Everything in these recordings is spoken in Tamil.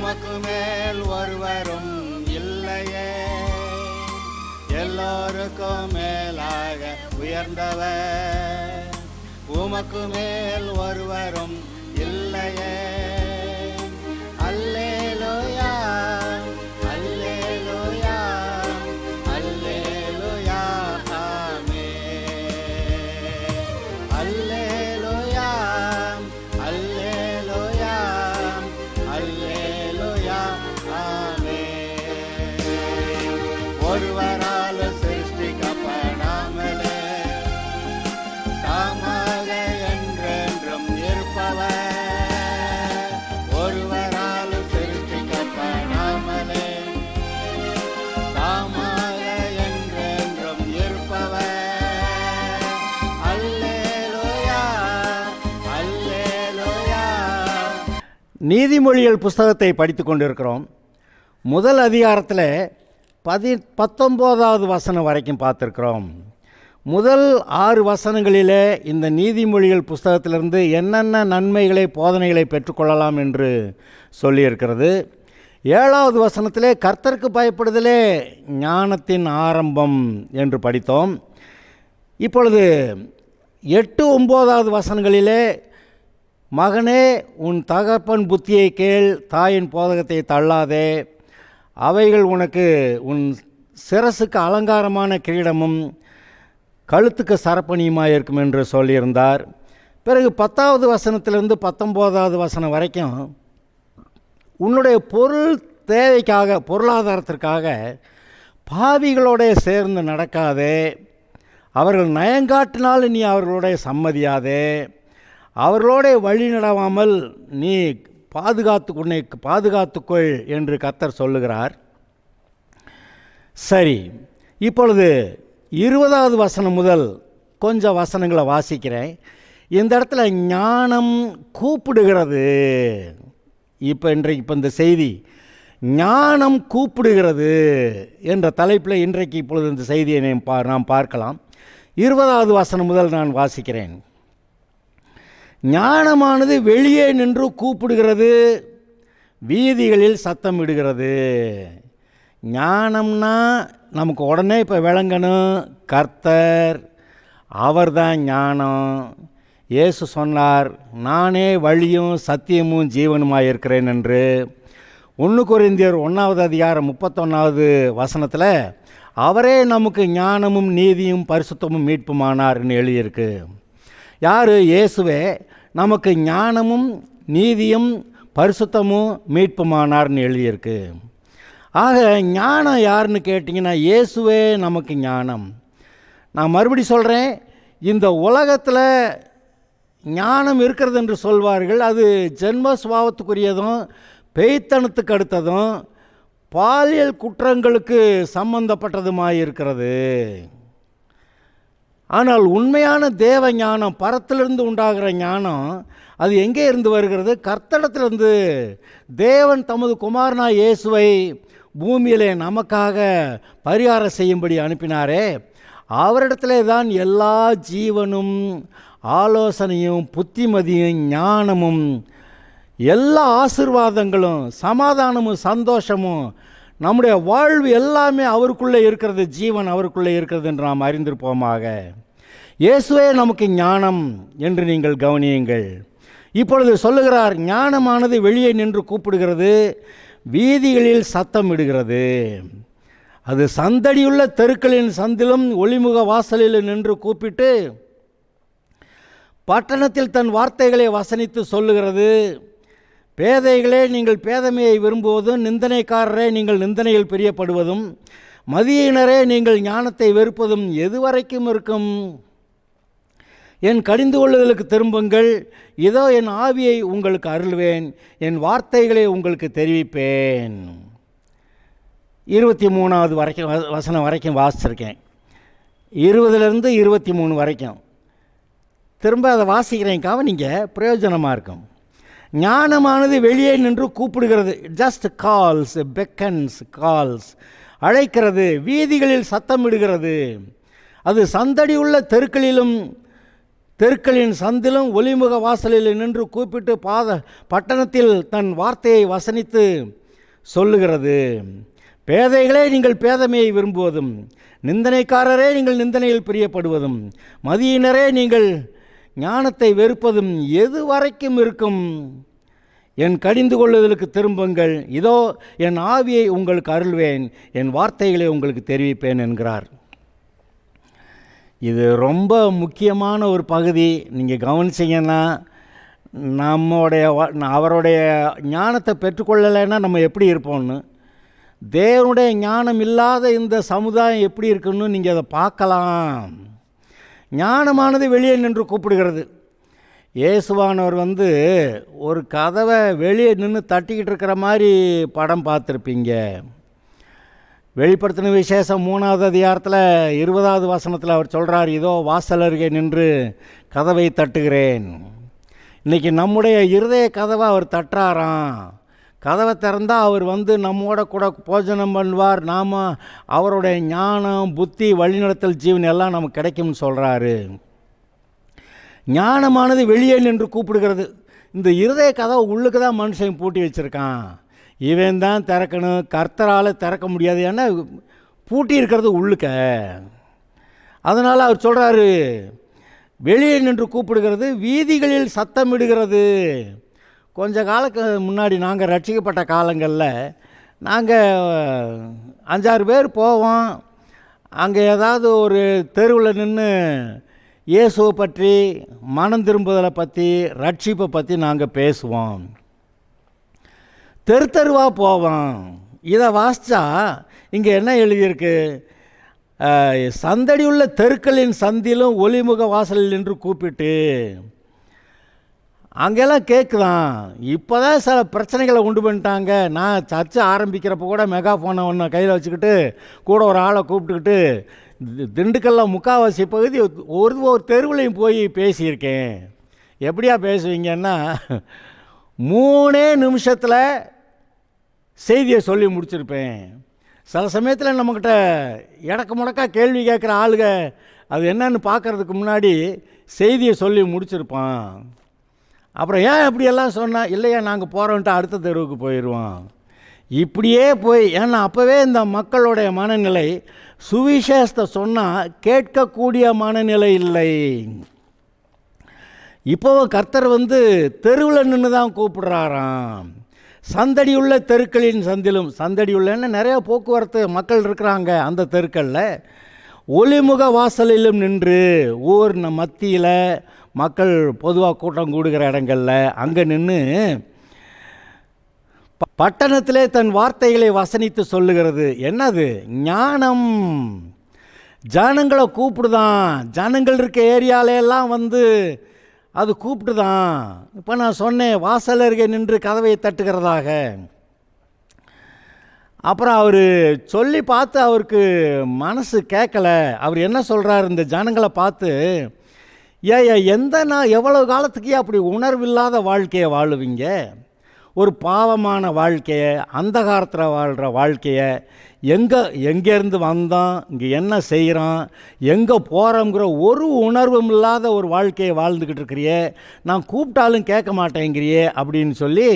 உமக்கு மேல் ஒருவரும் இல்லையே, எல்லோருக்கும் மேலாக உயர்ந்தவர். உமக்கு மேல் ஒருவரும் இல்லையே. அல்லேலூயா, அல்லேலூயா, அல்லேலூயா, ஆமென். அல்லேலூயா, அல்லேலூயா, அல்லேலூயா, ஆமென். ஒருவரால் சிருஷ்டிக்கப்படாமலே தாமாக என்றென்றும் இருப்பவர். ஒருவரால் சிருஷ்டிக்கப்படாமலே தாமாக என்றென்றும் இருப்பவர். அல்லேலூயா, அல்லேலூயா. நீதிமொழிகள் புஸ்தகத்தை படித்து கொண்டிருக்கிறோம். முதல் அதிகாரத்தில் 19வது வசனம் வரைக்கும் பார்த்துருக்கிறோம். முதல் 6 வசனங்களிலே இந்த நீதிமொழிகள் புஸ்தகத்திலிருந்து என்னென்ன நன்மைகளை போதனைகளை பெற்றுக்கொள்ளலாம் என்று சொல்லியிருக்கிறது. 7வது வசனத்திலே கர்த்தருக்கு பயப்படுதலே ஞானத்தின் ஆரம்பம் என்று படித்தோம். இப்பொழுது 8, 9வது வசனங்களிலே மகனே உன் தகப்பன் புத்தியை கேள், தாயின் போதகத்தை தள்ளாதே, அவைகள் உனக்கு உன் சிரசுக்கு அலங்காரமான கிரீடமும் கழுத்துக்கு சரப்பணியுமாக இருக்கும் என்று சொல்லியிருந்தார். பிறகு 10வது வசனத்திலிருந்து 19வது வசனம் வரைக்கும் உன்னுடைய பொருள் தேவைக்காக, பொருளாதாரத்திற்காக பாவிகளோட சேர்ந்து நடக்காதே, அவர்கள் நயங்காட்டினால் நீ அவர்களோட சம்மதியாதே, அவர்களோட வழி நடவாமல் நீ பாதுகாத்துக்கொள் என்று கர்த்தர் சொல்லுகிறார். சரி, இப்பொழுது 20வது வசனம் முதல் கொஞ்சம் வசனங்களை வாசிக்கிறேன். இந்த இடத்துல ஞானம் கூப்பிடுகிறது. இப்போ இந்த செய்தி ஞானம் கூப்பிடுகிறது என்ற தலைப்பில் இன்றைக்கு இப்பொழுது இந்த செய்தியை நாம் பார்க்கலாம். 20வது வசனம் முதல் நான் வாசிக்கிறேன். ஞானமானது வெளியே நின்று கூப்பிடுகிறது, வீதிகளில் சத்தம் இடுகிறது. ஞானம்னா நமக்கு உடனே இப்போ விளங்கணும், கர்த்தர் அவர்தான் ஞானம். இயேசு சொன்னார், நானே வழியும் சத்தியமும் ஜீவனுமாக இருக்கிறேன் என்று. 1 கொரிந்தியர் 1வது அதிகாரம் 31வது வசனத்தில் அவரே நமக்கு ஞானமும் நீதியும் பரிசுத்தமும் மீட்புமானார்னு எழுதியிருக்கு. யார்? இயேசுவே நமக்கு ஞானமும் நீதியும் பரிசுத்தமும் மீட்புமானார்னு எழுதியிருக்கு. ஆக ஞானம் யாருன்னு கேட்டிங்கன்னா இயேசுவே நமக்கு ஞானம். நான் மறுபடி சொல்கிறேன், இந்த உலகத்தில் ஞானம் இருக்கிறது என்று சொல்வார்கள். அது ஜென்ம சுபாவத்துக்குரியதும் பேய்த்தனத்துக்கு அடுத்ததும் பாலியல் குற்றங்களுக்கு சம்பந்தப்பட்டதுமாய் இருக்கிறது. ஆனால் உண்மையான தேவ ஞானம், பரத்திலிருந்து உண்டாகிற ஞானம், அது எங்கே இருந்து வருகிறது? கர்த்தரிடத்திலிருந்து. தேவன் தமது குமாரனாய் இயேசுவை பூமியிலே நமக்காக பரிகாரம் செய்யும்படி அனுப்பினாரே, அவரிடத்திலே தான் எல்லா ஜீவனும் ஆலோசனையும் புத்திமதியும் ஞானமும் எல்லா ஆசீர்வாதங்களும் சமாதானமும் சந்தோஷமும் நம்முடைய வாழ்வு எல்லாமே அவருக்குள்ளே இருக்கிறது. ஜீவன் அவருக்குள்ளே இருக்கிறது என்று நாம் அறிந்திருப்போமாக. இயேசுவே நமக்கு ஞானம் என்று நீங்கள் கவனியுங்கள். இப்பொழுது சொல்லுகிறார், ஞானமானது வெளியே நின்று கூப்பிடுகிறது, வீதிகளில் சத்தம் இடுகிறது. அது சந்தடியுள்ள தெருக்களின் சந்திலும் ஒளிமுக வாசலில் நின்று கூப்பிட்டு பட்டணத்தில் தன் வார்த்தைகளை வசனித்து சொல்லுகிறது. பேதைகளே நீங்கள் பேதமையை விரும்புவதும், நிந்தனைக்காரரே நீங்கள் நிந்தனையில் பிரியப்படுவதும், மதியினரே நீங்கள் ஞானத்தை வெறுப்பதும் எதுவரைக்கும் இருக்கும்? என் கடிந்து கொள்ளுதலுக்கு திரும்புங்கள், இதோ என் ஆவியை உங்களுக்கு அருள்வேன், என் வார்த்தைகளை உங்களுக்கு தெரிவிப்பேன். 23வது வசனம் வரைக்கும் வாசிச்சிருக்கேன். 20லேருந்து 23 வரைக்கும் திரும்ப அதை வாசிக்கிறேன், கவனிங்க, பிரயோஜனமாக இருக்கும். ஞானமானது வெளியே நின்று கூப்பிடுகிறது. ஜஸ்ட் கால்ஸ், பெக்கன்ஸ், கால்ஸ், அழைக்கிறது. வீதிகளில் சத்தமிடுகிறது. அது சந்தடி உள்ள தெருக்களிலும் தெருக்களின் சந்திலும் ஒலிமுக வாசலில் நின்று கூப்பிட்டு பட்டணத்தில் தன் வார்த்தையை வசனித்து சொல்லுகிறது. பேதைகளே நீங்கள் பேதமையை விரும்புவதும், நிந்தனைக்காரரே நீங்கள் நிந்தனையில் பிரியப்படுவதும், மதியினரே நீங்கள் ஞானத்தை வெறுப்பதும் எது வரைக்கும் இருக்கும்? என் கடிந்து கொள்ளுதலுக்கு திரும்புங்கள், இதோ என் ஆவியை உங்களுக்கு அருள்வேன், என் வார்த்தைகளை உங்களுக்கு தெரிவிப்பேன் என்கிறார். இது ரொம்ப முக்கியமான ஒரு பகுதி. நீங்கள் கவனிச்சிங்கன்னா, அவருடைய ஞானத்தை பெற்றுக்கொள்ளலைன்னா நம்ம எப்படி இருப்போம்னு, தேவனுடைய ஞானம் இல்லாத இந்த சமுதாயம் எப்படி இருக்குன்னு நீங்கள் அதை பார்க்கலாம். ஞானமானது வெளியே நின்று கூப்பிடுகிறது. இயேசுவானவர் ஒரு கதவை வெளியே நின்று தட்டிக்கிட்டு இருக்கிற மாதிரி படம் பார்த்துருப்பீங்க. வெளிப்படுத்தின விசேஷம் 3வது அதிகாரத்தில் 20வது வசனத்தில் அவர் சொல்கிறார், இதோ வாசல் அருகே நின்று கதவை தட்டுகிறேன். இன்றைக்கி நம்முடைய இருதய கதவை அவர் தட்டுறாராம். கதவை திறந்தால் அவர் நம்மோட கூட போஜனம் பண்ணுவார். நாம் அவருடைய ஞானம், புத்தி, வழிநடத்தல், ஜீவன் எல்லாம் நமக்கு கிடைக்கும்னு சொல்கிறாரு. ஞானமானது வெளியே நின்று கூப்பிடுகிறது. இந்த இருதய கதவை உள்ளுக்கு தான் மனுஷன் பூட்டி வச்சுருக்கான். இவன் தான் திறக்கணும், கர்த்தரால் திறக்க முடியாது, ஏன்னா பூட்டி இருக்கிறது உள்ளுக்க. அதனால் அவர் சொல்கிறாரு, வெளியே நின்று கூப்பிடுகிறது, வீதிகளில் சத்தமிடுகிறது. கொஞ்ச காலத்துக்கு முன்னாடி நாங்கள் ரட்சிக்கப்பட்ட காலங்களில் நாங்கள் 5-6 பேர் போவோம். அங்கே ஏதாவது ஒரு தெருவில் நின்று இயேசுவை பற்றி, மனம் திரும்புதலை பற்றி, ரட்சிப்பை பற்றி நாங்கள் பேசுவோம். தெருவாக போவோம். இதை வாசித்தா இங்கே என்ன எழுதியிருக்கு? சந்தடியுள்ள தெருக்களின் சந்திலும் ஒலிமுக வாசலில் நின்று கூப்பிட்டு, அங்கெல்லாம் கேட்குதான். இப்போ தான் சில பிரச்சனைகளை உண்டு பண்ணிட்டாங்க. நான் சர்ச்சை ஆரம்பிக்கிறப்ப கூட மெகாஃபோனை ஒன்று கையில் வச்சுக்கிட்டு கூட ஒரு ஆளை கூப்பிட்டுக்கிட்டு திண்டுக்கல்ல முக்கால்வாசி பகுதி ஒரு தெருவுலையும் போய் பேசியிருக்கேன். எப்படியா பேசுவீங்கன்னா, 3 நிமிஷத்தில் செய்தியை சொல்லி முடிச்சிருப்பேன். சில சமயத்தில் நம்மக்கிட்ட இடக்கு முடக்கா கேள்வி கேட்குற ஆளுங்க அது என்னன்னு பார்க்குறதுக்கு முன்னாடி செய்தியை சொல்லி முடிச்சிருப்பான். அப்புறம் ஏன் இப்படியெல்லாம் சொன்னால், இல்லையா நாங்கள் போகிறோன்ட்டு அடுத்த தெருவுக்கு போயிடுவோம். இப்படியே போய், ஏன்னா அப்போவே இந்த மக்களுடைய மனநிலை சுவிசேஷத்தை சொன்னால் கேட்கக்கூடிய மனநிலை இல்லை. இப்போவும் கர்த்தர் தெருவில் நின்று தான் கூப்பிடுறாராம். சந்தடியுள்ள தெருக்களின் சந்திலும், சந்தடியுள்ளன்னு நிறைய போக்குவரத்து மக்கள் இருக்கிறாங்க அந்த தெருக்களில், ஒலிமுக வாசலிலும் நின்று, ஊர் மத்தியில் மக்கள் பொதுவாக கூட்டம் கூடுகிற இடங்களில் அங்கே நின்று பட்டணத்திலே தன் வார்த்தைகளை வசனித்து சொல்லுகிறது. என்னது? ஞானம். ஜனங்களை கூப்பிடுதான். ஜனங்கள் இருக்க ஏரியாலெல்லாம் அது கூப்பிட்டுதான். இப்போ நான் சொன்னேன், வாசல் அருகே நின்று கதவை தட்டுகிறதாக. அப்புறம் அவர் சொல்லி பார்த்து அவருக்கு மனசு கேட்கலை. அவர் என்ன சொல்கிறார், இந்த ஜனங்களை பார்த்து, நான் எவ்வளவு காலத்துக்கே அப்படி உணர்வில்லாத வாழ்க்கையை வாழுவீங்க? ஒரு பாவமான வாழ்க்கையை, அந்தகாரத்தில் வாழ்கிற வாழ்க்கையை, எங்கேருந்து வந்தோம், இங்கே என்ன செய்கிறோம், எங்கே போகிறோங்கிற ஒரு உணர்வும் இல்லாத ஒரு வாழ்க்கையை வாழ்ந்துக்கிட்டு இருக்கிறியே, நான் கூப்பிட்டாலும் கேட்க மாட்டேங்கிறியே அப்படின்னு சொல்லி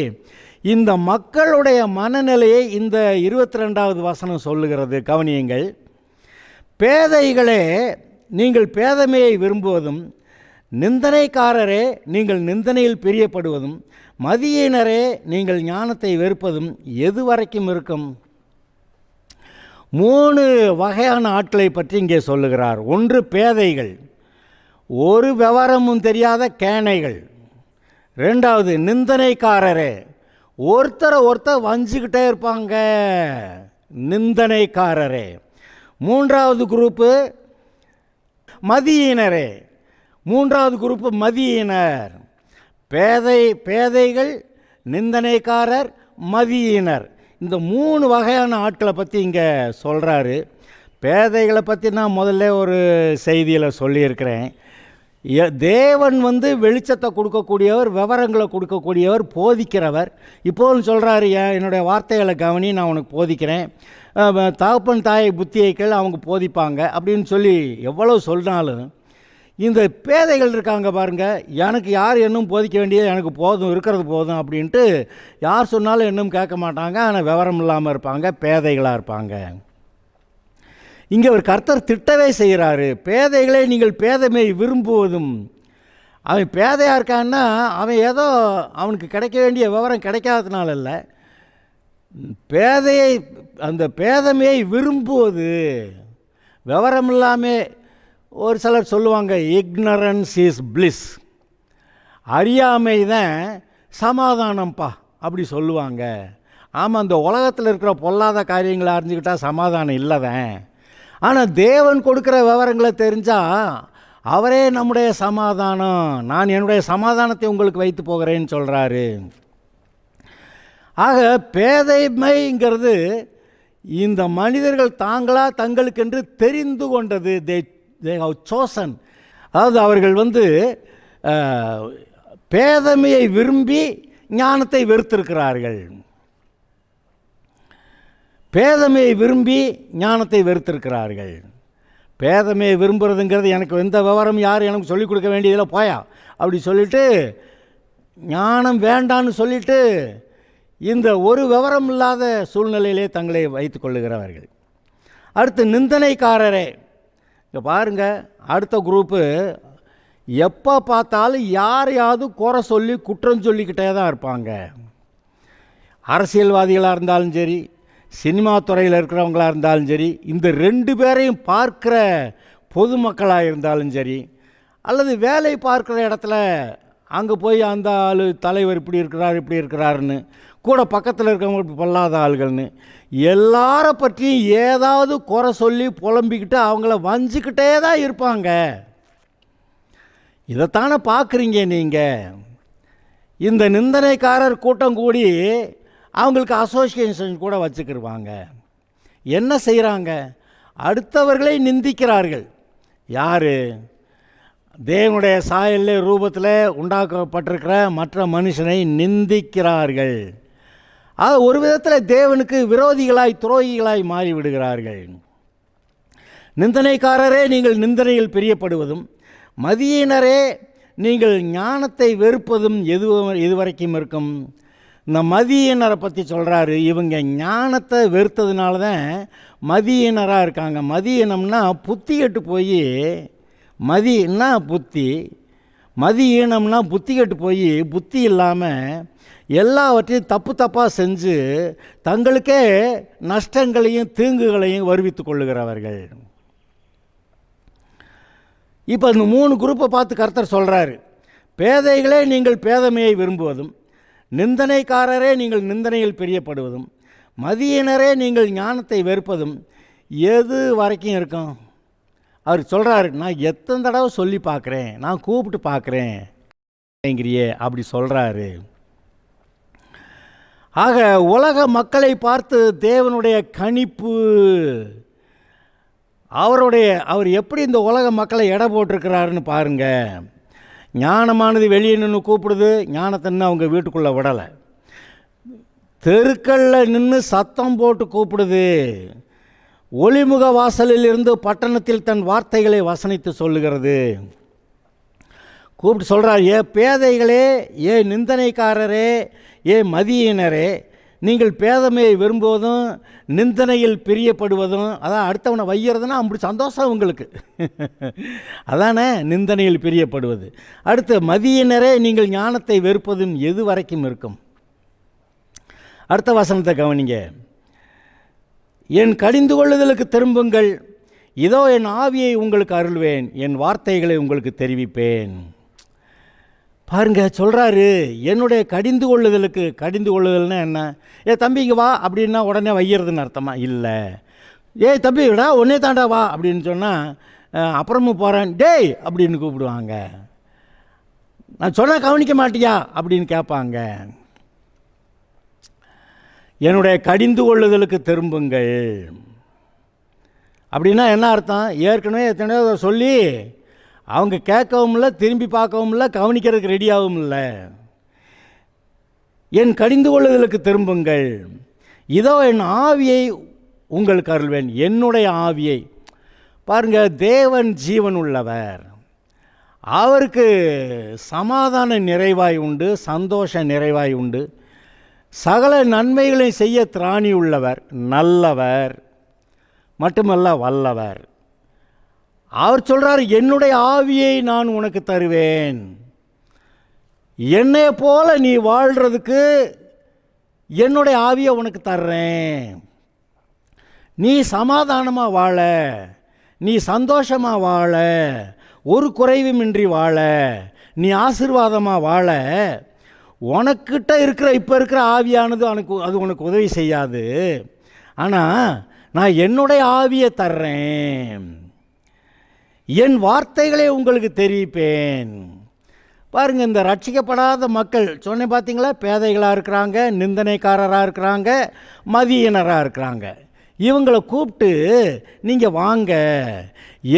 இந்த மக்களுடைய மனநிலையை இந்த 22வது வசனம் சொல்லுகிறது. கவனியுங்கள். பேதைகளே நீங்கள் பேதமையை விரும்புவதும், நிந்தனைக்காரரே நீங்கள் நிந்தனையில் பிரியப்படுவதும், மதியினரே நீங்கள் ஞானத்தை வெறுப்பதும் எது வரைக்கும் இருக்கும்? 3 வகையான ஆட்களை பற்றி இங்கே சொல்லுகிறார். 1 பேதைகள், ஒரு விவரமும் தெரியாத கேனைகள். 2வது நிந்தனைக்காரரே, ஒருத்தர் வஞ்சிக்கிட்டே இருப்பாங்க, நிந்தனைக்காரரே. 3வது குரூப்பு மதியினரே. 3வது குரூப்பு மதியினர். பேதைகள், நிந்தனைக்காரர், மதியினர். இந்த 3 வகையான ஆட்களை பற்றி இங்கே சொல்கிறாரு. பேதைகளை பற்றி நான் முதல்ல ஒரு செய்தியில் சொல்லியிருக்கிறேன். தேவன் வெளிச்சத்தை கொடுக்கக்கூடியவர், விவரங்களை கொடுக்கக்கூடியவர், போதிக்கிறவர். இப்போது சொல்கிறாரு, என்னுடைய வார்த்தைகளை கவனி, நான் உனக்கு போதிக்கிறேன், தகப்பன் தாயை புத்தியை கேள், அவங்க போதிப்பாங்க அப்படின்னு சொல்லி எவ்வளோ சொன்னாலும் இந்த பேதைகள் இருக்காங்க பாருங்க, எனக்கு யார் இன்னும் போதிக்க வேண்டியது எனக்கு போதும், இருக்கிறது போதும் அப்படின்ட்டு யார் சொன்னாலும் இன்னும் கேட்க மாட்டாங்க. ஆனால் விவரம் இல்லாமல் இருப்பாங்க, பேதைகளாக இருப்பாங்க. இங்கே ஒரு கர்த்தர் திட்டவே செய்கிறாரு, பேதைகளே நீங்கள் பேதமை விரும்புவதும். அவன் பேதையாக இருக்கான்னா அவன் ஏதோ அவனுக்கு கிடைக்க வேண்டிய விவரம் கிடைக்காததுனால இல்லை, அந்த பேதமையை விரும்புவது. விவரம் இல்லாமல் ஒரு சிலர் சொல்லுவாங்க, இக்னரன்ஸ் இஸ் பிளிஸ், அறியாமை தான் சமாதானம்ப்பா அப்படி சொல்லுவாங்க. ஆமாம், அந்த உலகத்தில் இருக்கிற பொல்லாத காரியங்களை அறிஞ்சிக்கிட்டால் சமாதானம் இல்லைதான். ஆனால் தேவன் கொடுக்குற விவரங்களை தெரிஞ்சால் அவரே நம்முடைய சமாதானம். நான் என்னுடைய சமாதானத்தை உங்களுக்கு வைத்து போகிறேன்னு சொல்கிறாரு. ஆக பேதைமைங்கிறது இந்த மனிதர்கள் தாங்களாக தங்களுக்கென்று தெரிந்து கொண்டது. they have chosen. அதாவது அவர்கள் பேதமையை விரும்பி ஞானத்தை வெறுத்திருக்கிறார்கள். பேதமையை விரும்பி ஞானத்தை வெறுத்திருக்கிறார்கள். பேதமையை விரும்புறதுங்கிறது எனக்கு எந்த விவரம் யார் எனக்கு சொல்லிக் கொடுக்க வேண்டியதில் போயா அப்படி சொல்லிவிட்டு ஞானம் வேண்டான்னு சொல்லிவிட்டு இந்த ஒரு விவரம் இல்லாத சூழ்நிலையிலே தங்களை வைத்து கொள்ளுகிறவர்கள். அடுத்து நிந்தனைக்காரரே. இங்கே பாருங்கள், அடுத்த குரூப்பு எப்போ பார்த்தாலும் யாரையாவது குறை சொல்லி குற்றம் சொல்லிக்கிட்டே தான் இருப்பாங்க. அரசியல்வாதிகளாக இருந்தாலும் சரி, சினிமா துறையில் இருக்கிறவங்களாக இருந்தாலும் சரி, இந்த ரெண்டு பேரையும் பார்க்குற பொதுமக்களாக இருந்தாலும் சரி, அல்லது வேலை பார்க்குற இடத்துல அங்கே போய் அந்த ஆள் தலைவர் இப்படி இருக்கிறாருன்னு கூட பக்கத்தில் இருக்கிறவங்க பொல்லாத ஆள்கள்னு எல்லாரை பற்றியும் ஏதாவது குறை சொல்லி புலம்பிக்கிட்டு அவங்கள வஞ்சிக்கிட்டே தான் இருப்பாங்க. இதைத்தானே பார்க்குறீங்க நீங்கள். இந்த நிந்தனைக்காரர் கூட்டம் கூடி அவங்களுக்கு அசோசியேஷன் கூட வச்சுக்கிடுவாங்க. என்ன செய்கிறாங்க? அடுத்தவர்களை நிந்திக்கிறார்கள். யார்? தேவனுடைய சாயலில் ரூபத்தில் உண்டாக்கப்பட்டிருக்கிற மற்ற மனுஷனை நிந்திக்கிறார்கள். அது ஒரு விதத்தில் தேவனுக்கு விரோதிகளாய் துரோகிகளாய் மாறிவிடுகிறார்கள். நிந்தனைக்காரரே நீங்கள் நிந்தனையில் பிரியப்படுவதும், மதியினரே நீங்கள் ஞானத்தை வெறுப்பதும் எதுவரைக்கும் இருக்கும்? இந்த மதியினரை பற்றி சொல்கிறாரு. இவங்க ஞானத்தை வெறுத்ததுனால தான் மதியினராக இருக்காங்க. மதியினம்னா புத்தி கெட்டு போய், மதினா புத்தி, மதியீனம்னா புத்தி கெட்டு போய் புத்தி இல்லாமல் எல்லாவற்றையும் தப்பாக செஞ்சு தங்களுக்கே நஷ்டங்களையும் தீங்குகளையும் வருவித்து கொள்ளுகிறவர்கள். இப்போ இந்த 3 குரூப்பை பார்த்து கர்த்தர் சொல்கிறாரு, பேதைகளே நீங்கள் பேதமையை விரும்புவதும், நிந்தனைக்காரரே நீங்கள் நிந்தனையில் பிரியப்படுவதும், மதியினரே நீங்கள் ஞானத்தை வெறுப்பதும் எது வரைக்கும் இருக்கும்? அவர் சொல்கிறாரு, நான் எத்தனை தடவை சொல்லி பார்க்குறேன், நான் கூப்பிட்டு பார்க்குறேன் அப்படி சொல்கிறாரு. ஆக உலக மக்களை பார்த்து தேவனுடைய கணிப்பு, அவர் எப்படி இந்த உலக மக்களை எடை போட்டிருக்கிறாருன்னு பாருங்கள். ஞானமானது வெளியே நின்று கூப்பிடுது, ஞானத்தின்னு அவங்க வீட்டுக்குள்ளே விடலை. தெருக்களில் நின்று சத்தம் போட்டு கூப்பிடுது. ஒளிமுக வாசலில் இருந்து பட்டணத்தில் தன் வார்த்தைகளை வசனித்து சொல்லுகிறது. கூப்பிட்டு சொல்கிறார், ஏ பேதைகளே, ஏ நிந்தனைக்காரரே, ஏ மதியினரே, நீங்கள் பேதமையை விரும்புவதும் நிந்தனையில் பிரியப்படுவதும், அதான் அடுத்தவனை வைக்கிறதுனா அப்படி சந்தோஷம் உங்களுக்கு அதானே நிந்தனையில் பிரியப்படுவது. அடுத்து மதியினரே நீங்கள் ஞானத்தை வெறுப்பதும் எது வரைக்கும் இருக்கும்? அடுத்த வசனத்தை கவனிங்க. என் கடிந்து கொள்ளுதலுக்கு திரும்புங்கள், இதோ என் ஆவியை உங்களுக்கு அருள்வேன், என் வார்த்தைகளை உங்களுக்கு தெரிவிப்பேன். பாருங்க, சொல்கிறாரு என்னுடைய கடிந்து கொள்ளுதலுக்கு. கடிந்து கொள்ளுதல்னா என்ன? ஏ தம்பிங்க வா அப்படின்னா உடனே வைக்கிறதுன்னு அர்த்தமா? இல்லை. ஏய் தம்பி விடா ஒன்னே தாண்டா வா அப்படின்னு சொன்னால் அப்புறமும் போகிறேன் டேய் அப்படின்னு கூப்பிடுவாங்க. நான் சொன்னால் கவனிக்க மாட்டியா அப்படின்னு கேட்பாங்க. என்னுடைய கடிந்து கொள்ளுதலுக்கு திரும்புங்கள் அப்படின்னா என்ன அர்த்தம்? ஏற்கனவே எத்தனையோ சொல்லி அவங்க கேட்கவும் இல்லை, திரும்பி பார்க்கவும் இல்லை, கவனிக்கிறதுக்கு ரெடியாகவும் இல்லை. என் கடிந்து கொள்ளுதலுக்கு திரும்புங்கள், இதோ என் ஆவியை உங்களுக்கு அருள்வேன். என்னுடைய ஆவியை பாருங்கள், தேவன் ஜீவன் உள்ளவர். அவருக்கு சமாதான நிறைவாய் உண்டு, சந்தோஷ நிறைவாய் உண்டு, சகல நன்மைகளை செய்ய திராணி உள்ளவர், நல்லவர், மட்டுமல்ல வல்லவர். அவர் சொல்கிறார், என்னுடைய ஆவியை நான் உனக்கு தருவேன். என்னை போல நீ வாழ்கிறதுக்கு என்னுடைய ஆவியை உனக்கு தர்றேன். நீ சமாதானமாக வாழ, நீ சந்தோஷமாக வாழ, ஒரு குறைவுமின்றி வாழ, நீ ஆசீர்வாதமாக வாழ, உனக்கிட்ட இருக்கிற இப்போ இருக்கிற ஆவியானது அது உனக்கு உதவி செய்யாது. ஆனால் நான் என்னுடைய ஆவியை தர்றேன், என் வார்த்தைகளை உங்களுக்கு தெரிவிப்பேன். பாருங்கள், இந்த ரட்சிக்கப்படாத மக்கள் சொன்னேன் பார்த்தீங்களா, பேதைகளாக இருக்கிறாங்க, நிந்தனைக்காரராக இருக்கிறாங்க, மதியினராக இருக்கிறாங்க. இவங்களை கூப்பிட்டு நீங்கள் வாங்க,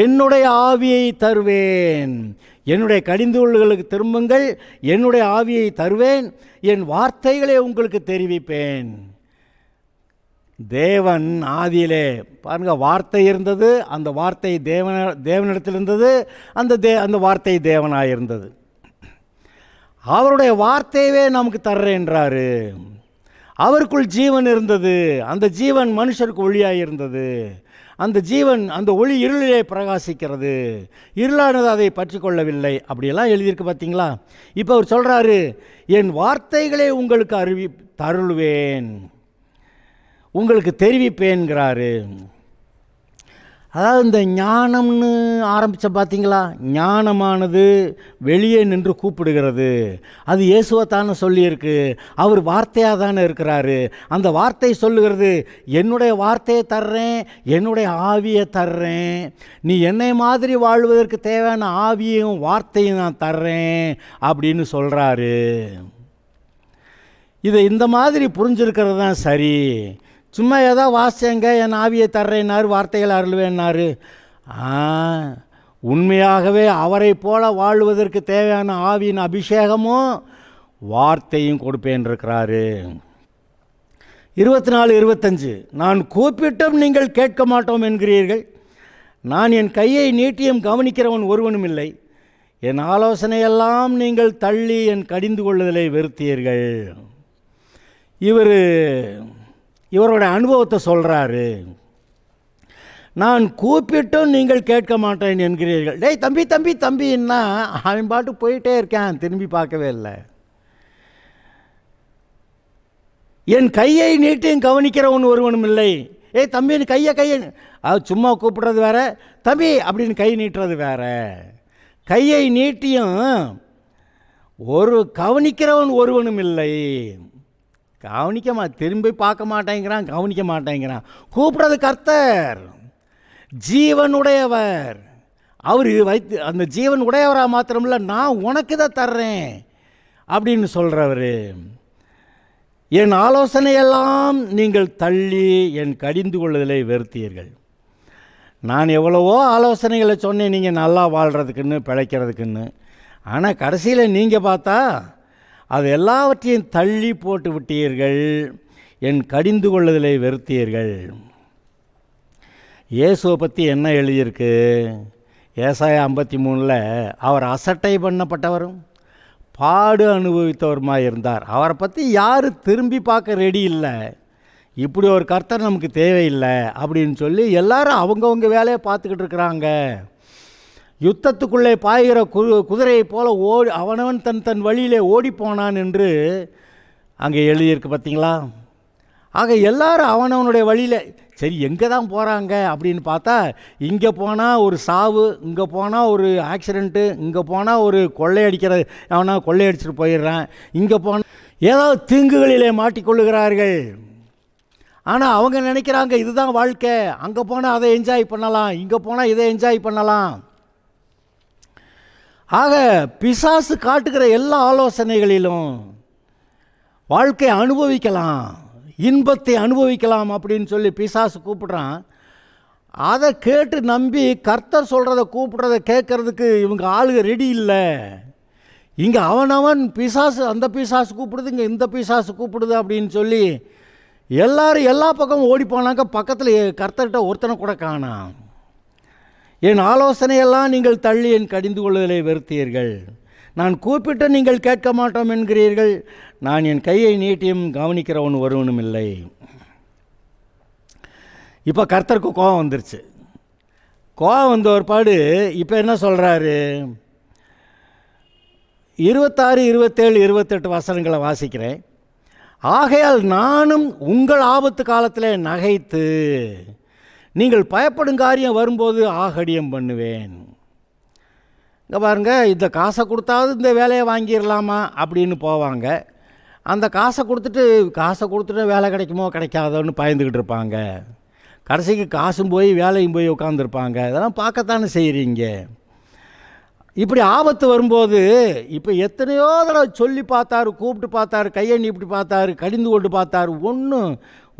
என்னுடைய ஆவியை தருவேன், என்னுடைய கடிந்துகளுக்கு திரும்புங்கள், என்னுடைய ஆவியை தருவேன், என் வார்த்தைகளை உங்களுக்கு தெரிவிப்பேன். தேவன் ஆதியிலே பாருங்கள் வார்த்தை இருந்தது, அந்த வார்த்தை தேவனிடத்தில் இருந்தது, அந்த வார்த்தை தேவனாக இருந்தது. அவருடைய வார்த்தையவே நமக்கு தர்றேன்றாரு. அவருக்குள் ஜீவன் இருந்தது, அந்த ஜீவன் மனுஷருக்கு ஒளியாக இருந்தது. அந்த ஜீவன், அந்த ஒளி இருளிலே பிரகாசிக்கிறது, இருளானது அதை பற்றி கொள்ளவில்லை. அப்படியெல்லாம் எழுதியிருக்கு பார்த்தீங்களா. இப்போ அவர் சொல்கிறாரு, என் வார்த்தைகளை உங்களுக்கு தருள்வேன், உங்களுக்கு தெரிவிப்பேன்கிறாரு. அதாவது இந்த ஞானம்னு ஆரம்பித்த பார்த்தீங்களா, ஞானமானது வெளியே நின்று கூப்பிடுகிறது. அது இயேசுவை தானே சொல்லியிருக்கு, அவர் வார்த்தையாக தானே இருக்கிறாரு. அந்த வார்த்தை சொல்லுகிறது, என்னுடைய வார்த்தையை தர்றேன், என்னுடைய ஆவியை தர்றேன், நீ என்னை மாதிரி வாழ்வதற்கு தேவையான ஆவியையும் வார்த்தையும் நான் தர்றேன் அப்படின்னு சொல்கிறாரு. இதை இந்த மாதிரி புரிஞ்சிருக்கிறது தான் சரி. சும்மா ஏதோ வாசிச்சங்க, என் ஆவியை தர்றேன்னாரு, வார்த்தைகள் அருள்வேன்னாரு. உண்மையாகவே அவரை போல வாழ்வதற்கு தேவையான ஆவியின் அபிஷேகமும் வார்த்தையும் கொடுப்பேன்ருக்கிறாரு. 24:25, நான் கூப்பிட்டும் நீங்கள் கேட்க மாட்டோம் என்கிறீர்கள், நான் என் கையை நீட்டியும் கவனிக்கிறவன் ஒருவனும் இல்லை, என் ஆலோசனையெல்லாம் நீங்கள் தள்ளி என் கடிந்து கொள்ளுதலை வெறுத்தீர்கள். இவரோட அனுபவத்தை சொல்கிறாரு. நான் கூப்பிட்டும் நீங்கள் கேட்க மாட்டேன் என்கிறீர்கள். டேய் தம்பி தம்பி தம்பின்னா அவன் பாட்டு போயிட்டே இருக்கான், திரும்பி பார்க்கவே இல்லை. என் கையை நீட்டியும் கவனிக்கிறவன் ஒருவனும் இல்லை. ஏய் தம்பின்னு கையை அது சும்மா கூப்பிடுறது வேற, தம்பி அப்படின்னு கை நீட்டுறது வேற. கையை நீட்டியும் கவனிக்கிறவன் ஒருவனும் இல்லை. திரும்பி பார்க்க மாட்டேங்கிறான், கவனிக்க மாட்டேங்கிறான். கூப்பிடுறது கர்த்தர், ஜீவனுடையவர். அவர் அந்த ஜீவன் உடையவராக மாத்திரமில்ல, நான் உனக்கு தான் தர்றேன் அப்படின்னு சொல்கிறவர். என் ஆலோசனையெல்லாம் நீங்கள் தள்ளி என் கடிந்து கொள்ளுதலை வெறுத்தீர்கள். நான் எவ்வளவோ ஆலோசனைகளை சொன்னேன் நீங்கள் நல்லா வாழ்கிறதுக்குன்னு, பிழைக்கிறதுக்குன்னு. ஆனால் கடைசியில் நீங்கள் பார்த்தா அது எல்லாவற்றையும் தள்ளி போட்டு விட்டீர்கள், என் கடிந்து கொள்ளுதலை வெறுத்தீர்கள். இயேசுவை பற்றி என்ன எழுதியிருக்கு? ஏசாயா 53 அவர் அசட்டை பண்ணப்பட்டவரும் பாடு அனுபவித்தவருமாக இருந்தார். அவரை பற்றி யாரும் திரும்பி பார்க்க ரெடி இல்லை. இப்படி ஒரு கர்த்தர் நமக்கு தேவையில்லை அப்படின்னு சொல்லி எல்லாரும் அவங்கவுங்க வேலையை பார்த்துக்கிட்டு இருக்கிறாங்க. யுத்தத்துக்குள்ளே பாய்கிற குதிரையை போல அவனவன் தன் வழியிலே ஓடிப்போனான் என்று அங்கே எழுதியிருக்கு பார்த்தீங்களா. ஆக எல்லாரும் அவனவனுடைய வழியில் சரி எங்கே தான் போகிறாங்க அப்படின்னு பார்த்தா, இங்கே போனால் ஒரு சாவு, இங்கே போனால் ஒரு ஆக்சிடெண்ட்டு, இங்கே போனால் ஒரு கொள்ளையடிக்கிறது, அவனா கொள்ளையடிச்சிட்டு போயிடுறான், இங்கே போனால் ஏதாவது தீங்குகளிலே மாட்டிக்கொள்ளுகிறார்கள். ஆனால் அவங்க நினைக்கிறாங்க இதுதான் வாழ்க்கை, அங்கே போனால் அதை என்ஜாய் பண்ணலாம், இங்கே போனால் இதை என்ஜாய் பண்ணலாம். ஆக பிசாசு காட்டுகிற எல்லா ஆலோசனைகளிலும் வாழ்க்கை அனுபவிக்கலாம், இன்பத்தை அனுபவிக்கலாம் அப்படின்னு சொல்லி பிசாசு கூப்பிடுறான். அதை கேட்டு நம்பி கர்த்தர் சொல்கிறத கூப்பிடுறத கேட்கறதுக்கு இவங்க ஆளுங்க ரெடி இல்லை. இங்கே அவனவன் பிசாசு, அந்த பிசாசு கூப்பிடுது, இங்கே இந்த பிசாசு கூப்பிடுது அப்படின்னு சொல்லி எல்லாரும் எல்லா பக்கமும் ஓடி போனாக்க பக்கத்தில் கர்த்தர்கிட்ட ஒருத்தனை கூட காணாம். என் ஆலோசனையெல்லாம் நீங்கள் தள்ளி என் கடிந்து கொள்ளுதலை வெறுத்தீர்கள். நான் கூப்பிட்டு நீங்கள் கேட்க மாட்டோம் என்கிறீர்கள். நான் என் கையை நீட்டியும் கவனிக்கிறவன் ஒருவனும் இல்லை. இப்போ கர்த்தருக்கு கோபம் வந்துருச்சு. கோபம் வந்த ஒரு பாடு இப்போ என்ன சொல்கிறாரு? 26, 27, 28 வசனங்களை வாசிக்கிறேன். ஆகையால் நானும் உங்கள் ஆபத்து காலத்தில் நகைத்து நீங்கள் பயப்படும் காரியம் வரும்போது ஆகடியம் பண்ணுவேன். இங்கே பாருங்கள், இந்த காசை கொடுத்தாவது இந்த வேலையை வாங்கிடலாமா அப்படின்னு போவாங்க. அந்த காசை கொடுத்துட்டு வேலை கிடைக்குமோ கிடைக்காதோன்னு பயந்துக்கிட்டு இருப்பாங்க. கடைசிக்கு காசும் போய் வேலையும் போய் உட்காந்துருப்பாங்க. இதெல்லாம் பார்க்கத்தானே செய்கிறீங்க. இப்படி ஆபத்து வரும்போது இப்போ எத்தனையோ தடவை சொல்லி பார்த்தாரு, கூப்பிட்டு பார்த்தாரு, கையை நீப்பிட்டு பார்த்தாரு, கடிந்து கொண்டு பார்த்தாரு.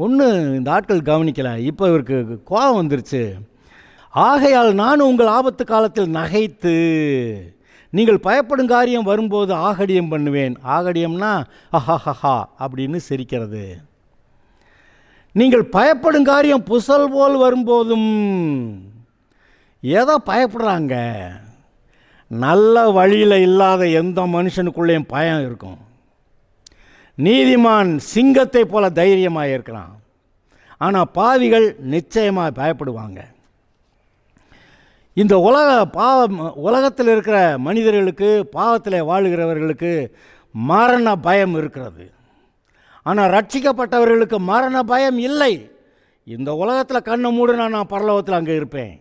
ஒன்று இந்த ஆட்கள் கவனிக்கலை. இப்போ இவருக்கு கோபம் வந்துருச்சு. ஆகையால் நான் உங்கள் ஆபத்து காலத்தில் நகைத்து நீங்கள் பயப்படும் காரியம் வரும்போது ஆகடியம் பண்ணுவேன். ஆகடியம்னா ஹஹஹா அப்படின்னு சிரிக்கிறது. நீங்கள் பயப்படும் காரியம் புசல் போல் வரும்போதும் ஏதோ பயப்படுறாங்க. நல்ல வழியில் இல்லாத எந்த மனுஷனுக்குள்ளேயும் பயம் இருக்கும். நீதிமான் சிங்கத்தை போல தைரியமாக இருக்கிறான். ஆனால் பாவிகள் நிச்சயமாக பயப்படுவாங்க. இந்த உலகத்தில் இருக்கிற மனிதர்களுக்கு, பாவத்தில் வாழுகிறவர்களுக்கு மரண பயம் இருக்கிறது. ஆனால் ரட்சிக்கப்பட்டவர்களுக்கு மரண பயம் இல்லை. இந்த உலகத்தில் கண்ணை மூடுனா நான் பரலோகத்தில் அங்கே இருப்பேன்.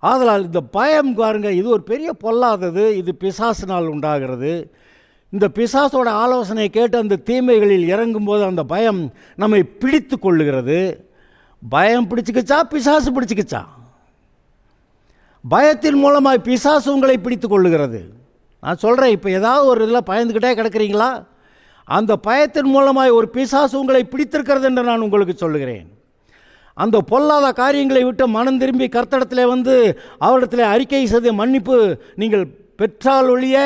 ஆதலால் இந்த பயம் பாருங்க, இது ஒரு பெரிய பொல்லாதது. இது பிசாசினால் உண்டாகிறது. இந்த பிசாசோட ஆலோசனை கேட்டு அந்த தீமைகளில் இறங்கும்போது அந்த பயம் நம்மை பிடித்து கொள்ளுகிறது. பயம் பிடிச்சிக்கிச்சா பிசாசு பிடிச்சிக்கிச்சா? பயத்தின் மூலமாக பிசாசு உங்களை பிடித்து கொள்ளுகிறது. நான் சொல்கிறேன், இப்போ ஏதாவது ஒரு இதில் பயந்துக்கிட்டே கிடக்கிறீங்களா? அந்த பயத்தின் மூலமாக ஒரு பிசாசு உங்களை பிடித்திருக்கிறது என்று நான் உங்களுக்கு சொல்லுகிறேன். அந்த பொல்லாத காரியங்களை விட்டு மனம் திரும்பி கர்த்தரிடத்தில் வந்து அவரிடத்தில் அறிக்கை செய்து மன்னிப்பு நீங்கள் பெற்றால் ஒழிய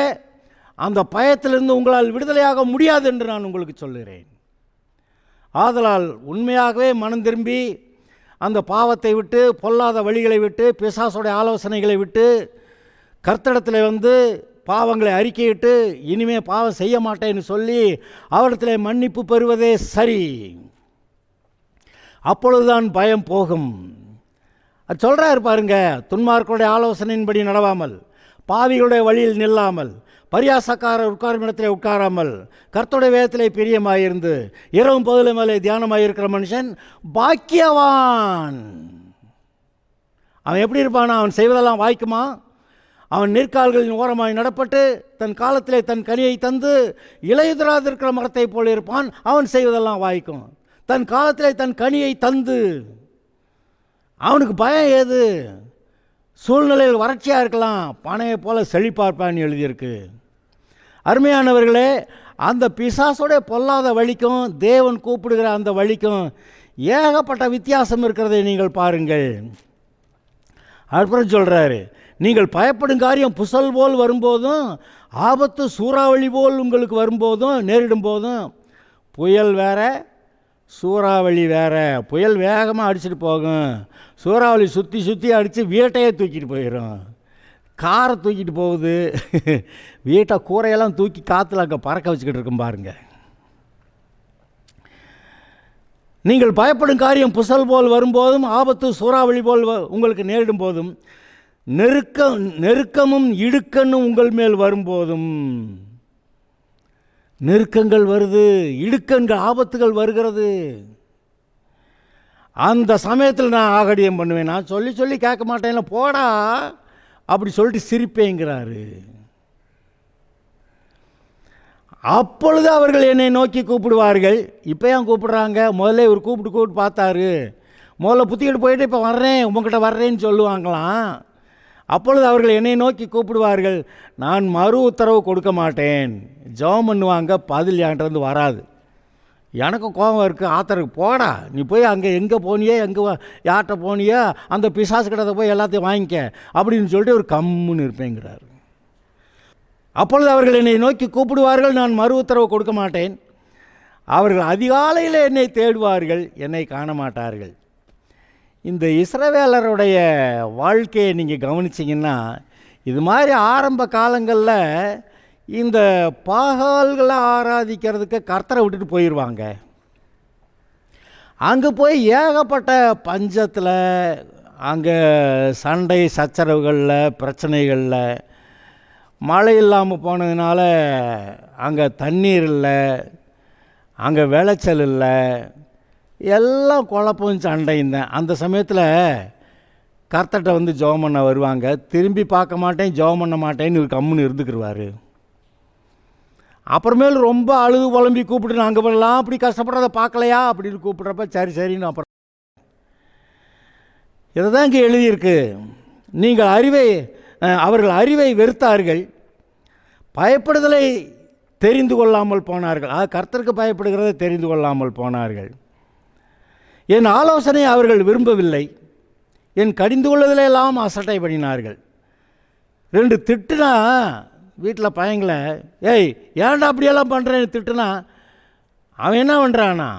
அந்த பயத்திலிருந்து உங்களால் விடுதலையாக முடியாது என்று நான் உங்களுக்கு சொல்லுகிறேன். ஆதலால் உண்மையாகவே மனம் திரும்பி அந்த பாவத்தை விட்டு, பொல்லாத வழிகளை விட்டு, பிசாசுடைய ஆலோசனைகளை விட்டு கர்த்தரிடத்தில் வந்து பாவங்களை அறிக்கையிட்டு இனிமே பாவம் செய்ய மாட்டேன்னு சொல்லி அவரிடத்தில் மன்னிப்பு பெறுவதே சரி. அப்பொழுதுதான் பயம் போகும். அது சொல்கிறாரு பாருங்க, துன்மார்க்கருடைய ஆலோசனையின்படி நடவாமல், பாவிகளுடைய வழியில் நில்லாமல், பரியாசக்காரர் உட்காரும் இடத்துல உட்காராமல், கர்த்தருடைய வேதத்திலே பிரியமாயிருந்து இரவும் பகலும் மேலே தியானமாயிருக்கிற மனுஷன் பாக்கியவான். அவன் எப்படி இருப்பானா? அவன் செய்வதெல்லாம் வாய்க்குமா? அவன் நீர்க்கால்களின் ஓரமாய் நடப்பட்டு தன் காலத்திலே தன் கனியை தந்து இலையுதிராதிருக்கிற மரத்தை போல இருப்பான். அவன் செய்வதெல்லாம் வாய்க்கும். தன் காலத்திலே தன் கனியை தந்து. அவனுக்கு பயம் ஏது? சூழ்நிலையில் வறட்சியாக இருக்கலாம், பனையை போல செழிப்பார்ப்பான்னு எழுதியிருக்கு. அருமையானவர்களே, அந்த பிசாசோடைய பொல்லாத வழிக்கும் தேவன் கூப்பிடுகிற அந்த வழிக்கும் ஏகப்பட்ட வித்தியாசம் இருக்கிறதை நீங்கள் பாருங்கள். அப்புறம் சொல்கிறாரு, நீங்கள் பயப்படும் காரியம் புசல் போல் வரும்போதும், ஆபத்து சூறாவளி போல் உங்களுக்கு வரும்போதும், நேரிடும் போதும், புயல் வேற சூறாவளி வேற. புயல் வேகமாக அடிச்சுட்டு போகும், சூறாவளி சுற்றி சுற்றி அடித்து வீட்டையே தூக்கிட்டு போயிடும். காரை தூக்கிட்டு போகுது, வீட்டை கூரையெல்லாம் தூக்கி காற்றுல அங்கே பறக்க வச்சுக்கிட்டு இருக்கும் பாருங்க. நீங்கள் பயப்படும் காரியம் புசல் போல் வரும்போதும், ஆபத்து சூறாவளி போல் உங்களுக்கு நேரிடும் போதும், நெருக்கமும் இடுக்கண்ணும் உங்கள் மேல் வரும்போதும். நெருக்கங்கள் வருது, இடுக்கண்கள், ஆபத்துகள் வருகிறது. அந்த சமயத்தில் நான் ஆகடியம் பண்ணுவேன். நான் சொல்லி சொல்லி கேட்க மாட்டேன்ல, போடா அப்படி சொல்லிட்டு சிரிப்பேங்கிறாரு. அப்பொழுது அவர்கள் என்னை நோக்கி கூப்பிடுவார்கள். இப்போ ஏன் கூப்பிடுறாங்க? முதல்ல இவர் கூப்பிட்டு பார்த்தாரு. முதல்ல புத்திக்கிட்டு போயிட்டு இப்போ வர்றேன், உங்ககிட்ட வர்றேன்னு சொல்லுவாங்களாம். அப்பொழுது அவர்கள் என்னை நோக்கி கூப்பிடுவார்கள், நான் மறு உத்தரவு கொடுக்க மாட்டேன். ஜெபம் பண்ணுவாங்க, பதில் என்கிட்ட வராது. எனக்கு கோபம் இருக்குது, ஆத்தருக்கு போடா, நீ போய் அங்கே எங்கே போனியோ, எங்கே யார்கிட்ட போனியோ அந்த பிசாசு கிட்ட போய் எல்லாத்தையும் வாங்கிக்க அப்படின்னு சொல்லிட்டு ஒரு கம்முன்னு இருப்பேங்கிறார். அப்பொழுது அவர்கள் என்னை நோக்கி கூப்பிடுவார்கள், நான் மறு உத்தரவு கொடுக்க மாட்டேன். அவர்கள் அதிகாலையில் என்னை தேடுவார்கள், என்னை காண மாட்டார்கள். இந்த இஸ்ரவேலருடைய வாழ்க்கையை நீங்கள் கவனிச்சிங்கன்னா, இது மாதிரி ஆரம்ப காலங்களில் இந்த பாகால்களை ஆராதிக்கிறதுக்கு கர்த்தரை விட்டுட்டு போயிடுவாங்க. அங்கே போய் ஏகப்பட்ட பஞ்சத்தில், அங்கே சண்டை சச்சரவுகளில், பிரச்சனைகளில், மழை இல்லாமல் போனதுனால அங்கே தண்ணீர் இல்லை, அங்கே விளைச்சல் இல்லை, எல்லாம் குழப்பம் சண்டையும் தான். அந்த சமயத்தில் கர்த்தர்கிட்ட வந்து ஜெபம் பண்ண வருவாங்க. திரும்பி பார்க்க மாட்டேன், ஜெபம் பண்ண மாட்டேன்னு ஒரு கம்முன்னு இருந்துக்கிடுவார். அப்புறமேல் ரொம்ப அழுது புலம்பி கூப்பிட்டு, நாங்கள் பண்ணலாம் அப்படி கஷ்டப்படுறத பார்க்கலையா அப்படின்னு கூப்பிட்றப்ப சரி சரின்னு அப்புறம் இதை தான் இங்கே எழுதியிருக்கு. நீங்கள் அவர்கள் அறிவை வெறுத்தார்கள், பயப்படுதலை தெரிந்து கொள்ளாமல் போனார்கள். கர்த்தருக்கு பயப்படுகிறதை தெரிந்து கொள்ளாமல் போனார்கள். என் ஆலோசனை அவர்கள் விரும்பவில்லை, என் கடிந்து கொள்வதிலெல்லாம் அசட்டை பண்ணினார்கள். 2 திட்டுனா வீட்டில் பையங்களை, ஏய் ஏன்டா அப்படியெல்லாம் பண்ணுறேன்னு திட்டுனா அவன் என்ன பண்ணுறானா,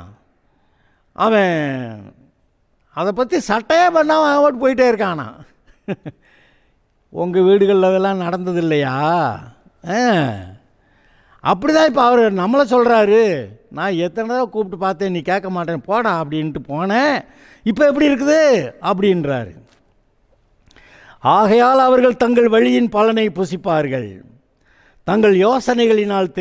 அவன் அதை பற்றி சட்டையே பண்ணாமல் அவன் போயிட்டே இருக்கானா. உங்கள் வீடுகளில் அதெல்லாம் நடந்தது இல்லையா? அப்படி தான் இப்போ அவர் நம்மளை சொல்கிறாரு. நான் எத்தனை தடவை கூப்பிட்டு பார்த்தேன், நீ கேட்க மாட்டேன், போடா அப்படின்ட்டு போனேன், இப்போ எப்படி இருக்குது அப்படின்றாரு. ஆகையால் அவர்கள் தங்கள் வழியின் பலனை புசிப்பார்கள், தங்கள் யோசனைகளினால்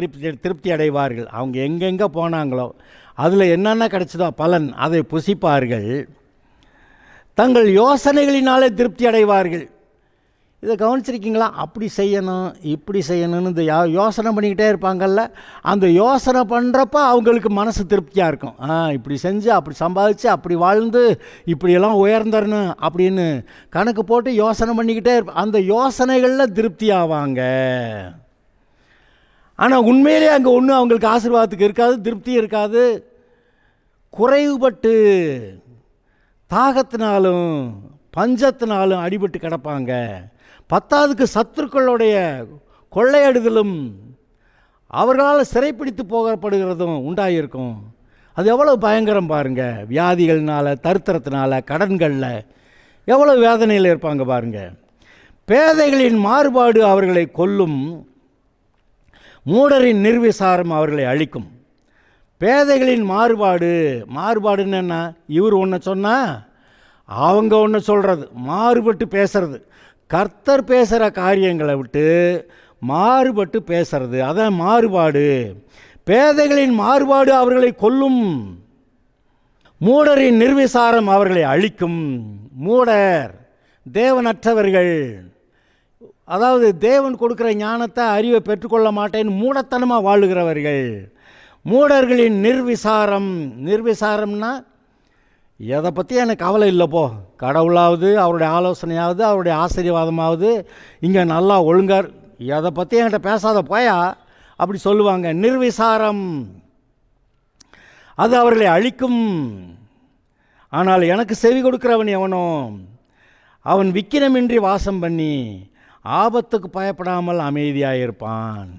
திருப்தி அடைவார்கள். அவங்க எங்கெங்கே போனாங்களோ அதில் என்னென்ன கிடைச்சதோ பலன் அதை புசிப்பார்கள், தங்கள் யோசனைகளினாலே திருப்தி அடைவார்கள். இதை கவனிச்சிருக்கீங்களா? அப்படி செய்யணும் இப்படி செய்யணும்னு இந்த யோசனை பண்ணிக்கிட்டே இருப்பாங்கள்ல, அந்த யோசனை பண்ணுறப்ப அவங்களுக்கு மனசு திருப்தியாக இருக்கும். இப்படி செஞ்சு அப்படி சம்பாதிச்சு அப்படி வாழ்ந்து இப்படியெல்லாம் உயர்ந்தரணும் அப்படின்னு கணக்கு போட்டு யோசனை பண்ணிக்கிட்டே அந்த யோசனைகளில் திருப்தி ஆவாங்க. ஆனால் உண்மையிலே அங்கே ஒன்றும் அவங்களுக்கு ஆசீர்வாதத்துக்கு இருக்காது, திருப்தி இருக்காது. குறைவுபட்டு தாகத்தினாலும் பஞ்சத்தினாலும் அடிபட்டு கிடப்பாங்க. பத்தாவதுக்கு சத்துருக்களுடைய கொள்ளையடுதலும் அவர்களால் சிறைப்பிடித்து போகப்படுகிறதும் உண்டாகியிருக்கும். அது எவ்வளோ பயங்கரம் பாருங்கள். வியாதிகள்னால, தரித்திரத்தினால, கடன்களில் எவ்வளோ வேதனையில் இருப்பாங்க பாருங்கள். பேதைகளின் மாறுபாடு அவர்களை கொல்லும், மூடரின் நிர்விசாரம் அவர்களை அழிக்கும். பேதைகளின் மாறுபாடுன்னு என்ன? இவர் ஒன்று சொன்னால் அவங்க ஒன்று சொல்கிறது, மாறுபட்டு பேசுறது. கர்த்தர் பேசுகிற காரியங்களை விட்டு மாறுபட்டு பேசுறது, அதான் மாறுபாடு. பேதைகளின் மாறுபாடு அவர்களை கொல்லும், மூடரின் நிர்விசாரம் அவர்களை அழிக்கும். மூடர் தேவனற்றவர்கள், அதாவது தேவன் கொடுக்குற ஞானத்தை அறிவை பெற்றுக்கொள்ள மாட்டேன்னு மூடத்தனமாக வாழுகிறவர்கள். மூடர்களின் நிர்விசாரம்னா எதை பற்றி எனக்கு கவலை இல்லைப்போ, கடவுளாவது அவருடைய ஆலோசனையாவது அவருடைய ஆசீர்வாதமாவது இங்கே நல்லா ஒழுங்கார், எதை பற்றி என்கிட்ட பேசாத போயா அப்படி சொல்லுவாங்க. நிர்விசாரம் அது அவர்களை அழிக்கும். ஆனால் எனக்கு செவி கொடுக்கிறவன் எவனோ அவன் விக்கினமின்றி வாசம் பண்ணி ஆபத்துக்கு பயப்படாமல் அமைதியாக இருப்பான்.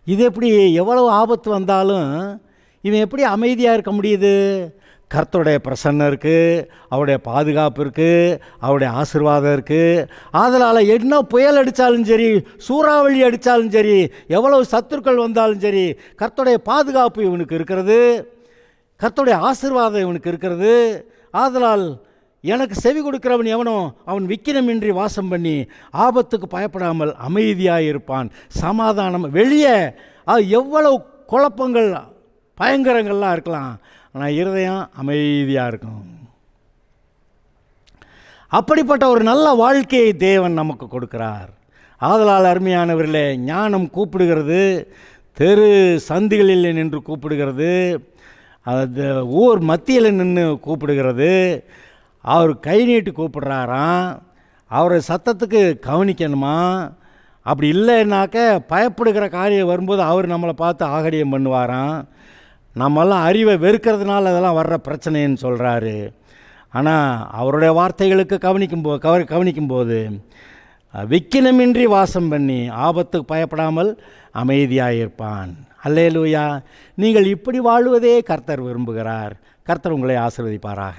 இது எப்படி? எவ்வளவு ஆபத்து வந்தாலும் இவன் எப்படி அமைதியாக இருக்க முடியுது? கர்த்தருடைய பிரசன்னம் இருக்குது, அவருடைய பாதுகாப்பு இருக்குது, அவருடைய ஆசீர்வாதம் இருக்குது. அதனால் என்ன புயல் அடித்தாலும் சரி, சூறாவளி அடித்தாலும் சரி, எவ்வளவு சத்துருக்கள் வந்தாலும் சரி, கர்த்தருடைய பாதுகாப்பு இவனுக்கு இருக்கிறது, கர்த்தருடைய ஆசீர்வாதம் இவனுக்கு இருக்கிறது. ஆதலால் எனக்கு செவி கொடுக்கிறவன் எவனோ அவன் விக்கினமின்றி வாசம் பண்ணி ஆபத்துக்கு பயப்படாமல் அமைதியாக இருப்பான். சமாதானம். வெளியே எவ்வளவு குழப்பங்கள் பயங்கரங்கள்லாம் இருக்கலாம், ஆனால் இருதயம் அமைதியாக இருக்கும். அப்படிப்பட்ட ஒரு நல்ல வாழ்க்கையை தேவன் நமக்கு கொடுக்கிறார். ஆதலால் அருமையானவர்களே, ஞானம் கூப்பிடுகிறது, தெரு சந்திகளில் நின்று கூப்பிடுகிறது, அது ஊர் மத்தியில் நின்று கூப்பிடுகிறது. அவர் கை நீட்டு கூப்பிடுறாராம், அவரை சத்தத்துக்கு கவனிக்கணுமா. அப்படி இல்லைன்னாக்க பயப்படுகிற காரியம் வரும்போது அவர் நம்மளை பார்த்து ஆகடியம் பண்ணுவாராம். நம்மெல்லாம் அறிவை வெறுக்கிறதுனால அதெல்லாம் வர்ற பிரச்சனைன்னு சொல்கிறாரு. ஆனால் அவருடைய வார்த்தைகளுக்கு கவனிக்கும்போது விக்கினமின்றி வாசம் பண்ணி ஆபத்துக்கு பயப்படாமல் அமைதியாக இருப்பான். அல்லேலூயா. நீங்கள் இப்படி வாழுவதே கர்த்தர் விரும்புகிறார். கர்த்தர் உங்களை ஆசீர்வதிப்பாராக.